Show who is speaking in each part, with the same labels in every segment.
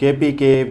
Speaker 1: KPK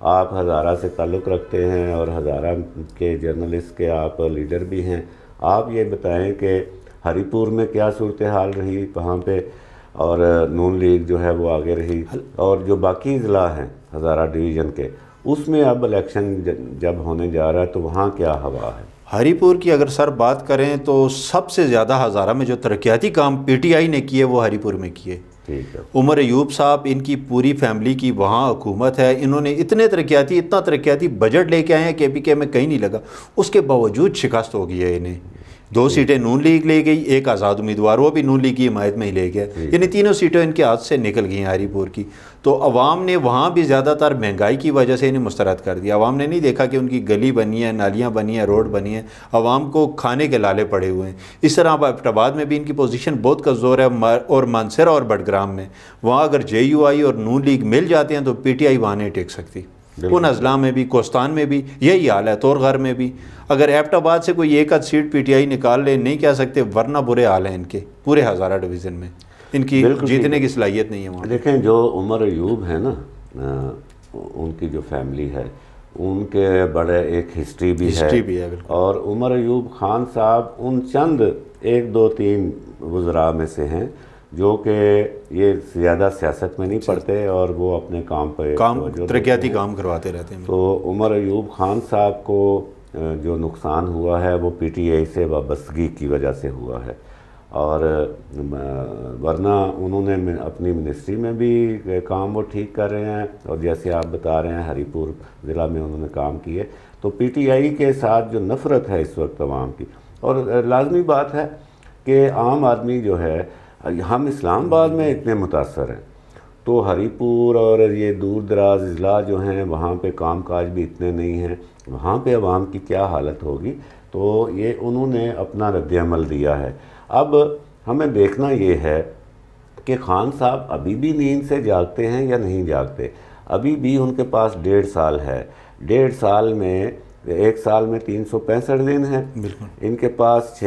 Speaker 2: آپ ہزارہ سے تعلق رکھتے ہیں اور ہزارہ کے جرنلسٹ کے آپ لیڈر بھی ہیں، آپ یہ بتائیں کہ ہری پور میں کیا صورتحال رہی وہاں پہ، اور نون لیگ جو ہے وہ آگے رہی، اور جو باقی اضلاع ہیں ہزارہ ڈویژن کے اس میں اب الیکشن جب ہونے جا رہا ہے تو وہاں کیا ہوا ہے؟
Speaker 1: ہری پور کی اگر سر بات کریں تو سب سے زیادہ ہزارہ میں جو ترقیاتی کام پی ٹی آئی نے کیے وہ ہری پور میں کیے۔
Speaker 2: ٹھیک ہے،
Speaker 1: عمر ایوب صاحب، ان کی پوری فیملی کی وہاں حکومت ہے، انہوں نے اتنا ترقیاتی بجٹ لے کے آئے ہیں کہ پی کے میں کہیں نہیں لگا، اس کے باوجود شکست ہو گئی ہے انہیں۔ 2 سیٹیں نون لیگ لے گئی، ایک آزاد امیدوار وہ بھی نون لیگ کی حمایت میں ہی لے گیا، یعنی 3 سیٹیں ان کے ہاتھ سے نکل گئی ہیں ہری پور کی۔ تو عوام نے وہاں بھی زیادہ تر مہنگائی کی وجہ سے انہیں مسترد کر دیا، عوام نے نہیں دیکھا کہ ان کی گلی بنی ہے، نالیاں بنی ہیں، روڈ بنی ہیں، عوام کو کھانے کے لالے پڑے ہوئے ہیں۔ اس طرح اب ایبٹ آباد میں بھی ان کی پوزیشن بہت کمزور ہے، اور مانسہرہ اور بٹگرام میں وہاں اگر جے یو آئی اور نون لیگ مل جاتے ہیں تو پی ٹی آئی وہاں نہیں ٹک سکتی۔ ان اضلاع میں بھی، کوستان میں بھی یہی حال ہے، طور غر میں بھی اگر ایبٹ آباد سے کوئی ایک آدھ سیٹ پی ٹی آئی نکال لے، نہیں کہہ سکتے، ورنہ برے حال ہیں ان کے پورے ہزارہ ڈویژن میں، ان کی جیتنے کی صلاحیت نہیں ہے وہاں۔
Speaker 2: دیکھیں جو عمر ایوب ہے نا، ان کی جو فیملی ہے ان کے بڑے ایک ہسٹری بھی ہے، اور عمر ایوب خان صاحب ان چند 1 2 3 وزراء میں سے ہیں جو کہ یہ زیادہ سیاست میں نہیں پڑھتے اور وہ اپنے کام پہ
Speaker 1: ترقیاتی کام کرواتے رہتے ہیں۔
Speaker 2: تو عمر ایوب خان صاحب کو جو نقصان ہوا ہے وہ پی ٹی آئی سے وابستگی کی وجہ سے ہوا ہے، اور ورنہ انہوں نے اپنی منسٹری میں بھی کام وہ ٹھیک کر رہے ہیں، اور جیسے آپ بتا رہے ہیں ہری پور ضلع میں انہوں نے کام کیے۔ تو پی ٹی آئی کے ساتھ جو نفرت ہے اس وقت عوام کی، اور لازمی بات ہے کہ عام آدمی جو ہے، ہم اسلام آباد میں اتنے متاثر ہیں تو ہری پور اور یہ دور دراز اضلاع جو ہیں وہاں پہ کام کاج بھی اتنے نہیں ہیں، وہاں پہ عوام کی کیا حالت ہوگی۔ تو یہ انہوں نے اپنا رد عمل دیا ہے۔ اب ہمیں دیکھنا یہ ہے کہ خان صاحب ابھی بھی نیند سے جاگتے ہیں یا نہیں جاگتے۔ ابھی بھی ان کے پاس 1.5 سال ہے، 1.5 سال میں 1 سال میں 365 دن ہیں، ان کے پاس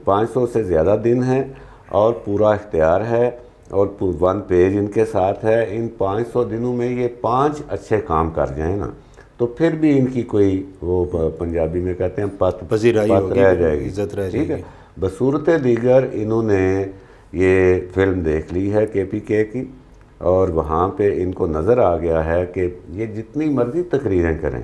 Speaker 2: 500 سے زیادہ دن ہیں اور پورا اختیار ہے، اور 1 پیج ان کے ساتھ ہے۔ ان 500 دنوں میں یہ 5 اچھے کام کر جائیں نا تو پھر بھی ان کی کوئی وہ پنجابی میں کہتے ہیں پت رہ جائے گی، ٹھیک ہے۔ بصورت دیگر انہوں نے یہ فلم دیکھ لی ہے کے پی کے کی، اور وہاں پہ ان کو نظر آ گیا ہے کہ یہ جتنی مرضی تقریریں کریں۔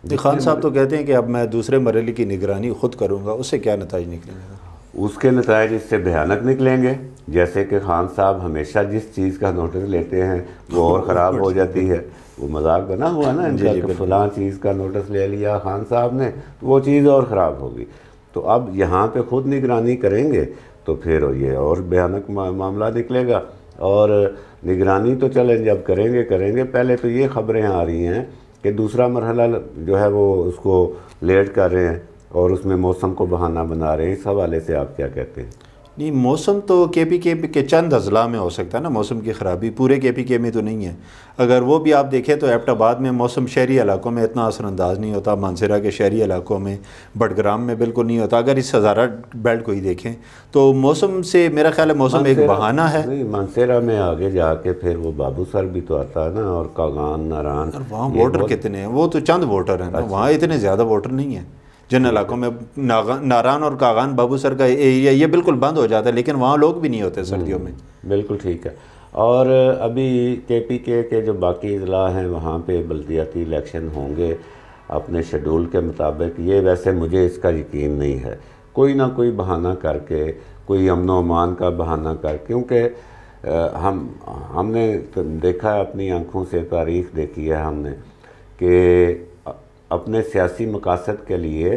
Speaker 1: خان صاحب تو کہتے ہیں کہ اب میں دوسرے مرحلے کی نگرانی خود کروں گا، اس سے کیا نتائج نکلیں گے؟
Speaker 2: اس کے نتائج اس سے بھیانک نکلیں گے، جیسے کہ خان صاحب ہمیشہ جس چیز کا نوٹس لیتے ہیں وہ اور خراب ہو جاتی ہے۔ وہ مذاق بنا ہوا نا ان کا کہ فلاں چیز کا نوٹس لے لیا خان صاحب نے تو وہ چیز اور خراب ہوگی۔ تو اب یہاں پہ خود نگرانی کریں گے تو پھر یہ اور بھیانک معاملہ نکلے گا۔ اور نگرانی تو چلیں جب کریں گے، پہلے تو یہ خبریں آ رہی ہیں کہ دوسرا مرحلہ جو ہے وہ اس کو لیٹ کر رہے ہیں اور اس میں موسم کو بہانہ بنا رہے ہیں۔ اس حوالے سے آپ کیا کہتے ہیں؟
Speaker 1: نہیں، موسم تو کے پی کے چند اضلاع میں ہو سکتا ہے نا، موسم کی خرابی پورے کے پی کے میں تو نہیں ہے۔ اگر وہ بھی آپ دیکھیں تو ایبٹ آباد میں موسم شہری علاقوں میں اتنا اثر انداز نہیں ہوتا، مانسہرہ کے شہری علاقوں میں، بٹگرام میں بالکل نہیں ہوتا۔ اگر اس ہزارہ بیلٹ کو ہی دیکھیں تو موسم سے میرا خیال ہے موسم ایک بہانہ ہے۔
Speaker 2: نہیں، مانسہرہ میں آگے جا کے پھر وہ بابو سر بھی تو آتا ہے نا، اور کاغان، ناران،
Speaker 1: وہاں ووٹر کتنے ہیں؟ وہ تو چند ووٹر ہیں نا، وہاں اتنے زیادہ ووٹر نہیں ہیں۔ جن علاقوں میں ناران اور کاغان بابو سر کا ایریا یہ بالکل بند ہو جاتا ہے، لیکن وہاں لوگ بھی نہیں ہوتے سردیوں میں۔
Speaker 2: بالکل ٹھیک ہے۔ اور ابھی کے پی کے جو باقی اضلاع ہیں وہاں پہ بلدیاتی الیکشن ہوں گے اپنے شیڈول کے مطابق۔ یہ ویسے مجھے اس کا یقین نہیں ہے، کوئی نہ کوئی بہانہ کر کے، کوئی امن و امان کا بہانہ کر، کیونکہ ہم نے دیکھا ہے، اپنی آنکھوں سے تاریخ دیکھی ہے ہم نے کہ اپنے سیاسی مقاصد کے لیے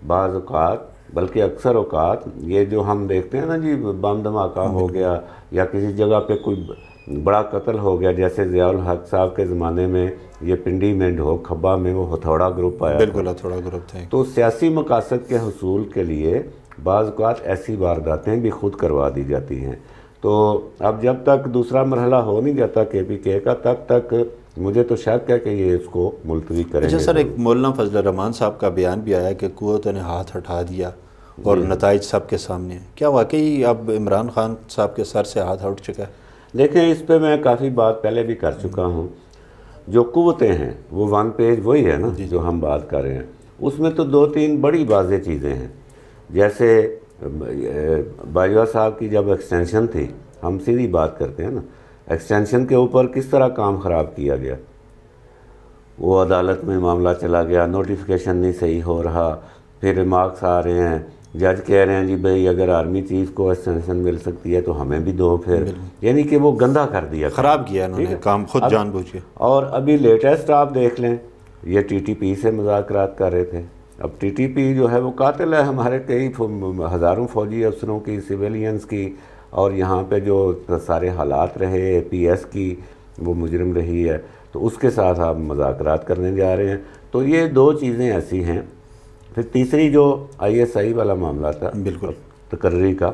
Speaker 2: بعض اوقات، بلکہ اکثر اوقات، یہ جو ہم دیکھتے ہیں نا جی بم دھماکہ ہو گیا یا کسی جگہ پہ کوئی بڑا قتل ہو گیا، جیسے ضیاء الحق صاحب کے زمانے میں یہ پنڈی میں ڈھوک کھبا میں وہ ہتھوڑا گروپ آیا،
Speaker 1: بالکل ہتھوڑا گروپ تھا۔
Speaker 2: تو سیاسی مقاصد کے حصول کے لیے بعض اوقات ایسی وارداتیں بھی خود کروا دی جاتی ہیں۔ تو اب جب تک دوسرا مرحلہ ہو نہیں جاتا کے پی کے کا، تب تک مجھے تو شک ہے کہ یہ اس کو ملتوی کریں گے۔
Speaker 1: اچھا سر، ایک مولانا فضل الرحمان صاحب کا بیان بھی آیا کہ قوتوں نے ہاتھ ہٹا دیا اور نتائج سب کے سامنے ہیں۔ کیا واقعی اب عمران خان صاحب کے سر سے ہاتھ اٹھ چکا ہے؟
Speaker 2: دیکھیں، اس پہ میں کافی بات پہلے بھی کر چکا ہوں۔ جو قوتیں ہیں وہ 1 پیج وہی ہے نا جو ہم بات کر رہے ہیں، اس میں تو 2-3 بڑی واضح چیزیں ہیں. جیسے باجوہ صاحب کی جب ایکسٹینشن تھی، ہم سیدھی بات کرتے ہیں نا، ایکسٹینشن کے اوپر کس طرح کام خراب کیا گیا. وہ عدالت میں معاملہ چلا گیا، نوٹیفیکیشن نہیں صحیح ہو رہا، پھر ریمارکس آ رہے ہیں، جج کہہ رہے ہیں جی بھئی اگر آرمی چیف کو ایکسٹینشن مل سکتی ہے تو ہمیں بھی دو. پھر یعنی کہ وہ گندہ کر دیا،
Speaker 1: خراب کیا انہوں نے کام خود جان بوجھ کے. اور
Speaker 2: ابھی لیٹسٹ آپ دیکھ لیں، یہ ٹی ٹی پی سے مذاکرات کر رہے تھے. اب ٹی ٹی پی جو ہے وہ قاتل ہے ہمارے کئی ہزاروں فوجی افسروں کی، سویلینز کی، اور یہاں پہ جو سارے حالات رہے پی ایس کی وہ مجرم رہی ہے، تو اس کے ساتھ آپ مذاکرات کرنے جا رہے ہیں. تو یہ 2 چیزیں ایسی ہیں. پھر تیسری جو آئی ایس آئی والا معاملہ تھا
Speaker 1: بالکل
Speaker 2: تقرری کا،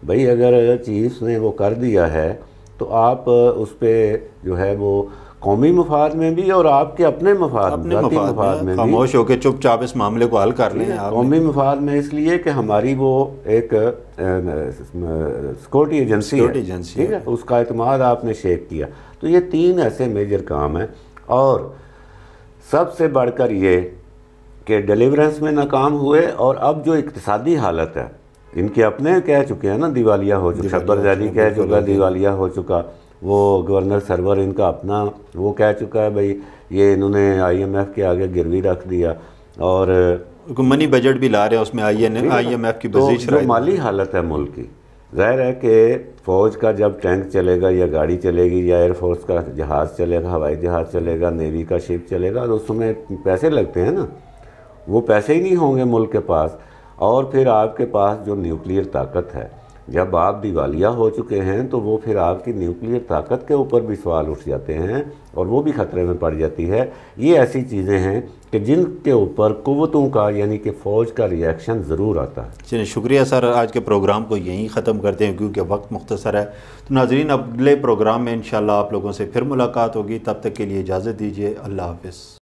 Speaker 2: بھئی اگر چیف نے وہ کر دیا ہے تو آپ اس پہ جو ہے وہ قومی مفاد میں بھی اور آپ کے اپنے مفاد میں
Speaker 1: خاموش ہو کے چپ چاپ اس معاملے کو حل کر لیں.
Speaker 2: قومی مفاد میں اس لیے کہ ہماری وہ ایک سیکورٹی ایجنسی ہے، اس کا اعتماد آپ نے شیک کیا. تو یہ 3 ایسے میجر کام ہیں. اور سب سے بڑھ کر یہ کہ ڈیلیورنس میں ناکام ہوئے، اور اب جو اقتصادی حالت ہے ان کے اپنے کہہ چکے ہیں نا دیوالیہ ہو چکا، شبر ذیلی کہہ چکا دیوالیہ ہو چکا، وہ گورنر سرور ان کا اپنا وہ کہہ چکا ہے بھئی یہ انہوں نے آئی ایم ایف کے آگے گروی رکھ دیا، اور
Speaker 1: منی بجٹ بھی لا رہے ہیں اس میں آئی ایم ایف کی بزیش.
Speaker 2: جو مالی حالت ہے ملک کی، ظاہر ہے کہ فوج کا جب ٹینک چلے گا یا گاڑی چلے گی یا ایئر فورس کا جہاز چلے گا، ہوائی جہاز چلے گا، نیوی کا شپ چلے گا، تو اس میں پیسے لگتے ہیں نا. وہ پیسے ہی نہیں ہوں گے ملک کے پاس. اور پھر آپ کے پاس جو نیوکلیئر طاقت ہے، جب آپ دیوالیہ ہو چکے ہیں تو وہ پھر آپ کی نیوکلیئر طاقت کے اوپر بھی سوال اٹھ جاتے ہیں اور وہ بھی خطرے میں پڑ جاتی ہے. یہ ایسی چیزیں ہیں کہ جن کے اوپر قوتوں کا یعنی کہ فوج کا ری ایکشن ضرور آتا ہے.
Speaker 1: چلیے شکریہ سر، آج کے پروگرام کو یہیں ختم کرتے ہیں کیونکہ وقت مختصر ہے. تو ناظرین اگلے پروگرام میں انشاءاللہ آپ لوگوں سے پھر ملاقات ہوگی، تب تک کے لیے اجازت دیجیے. اللہ حافظ.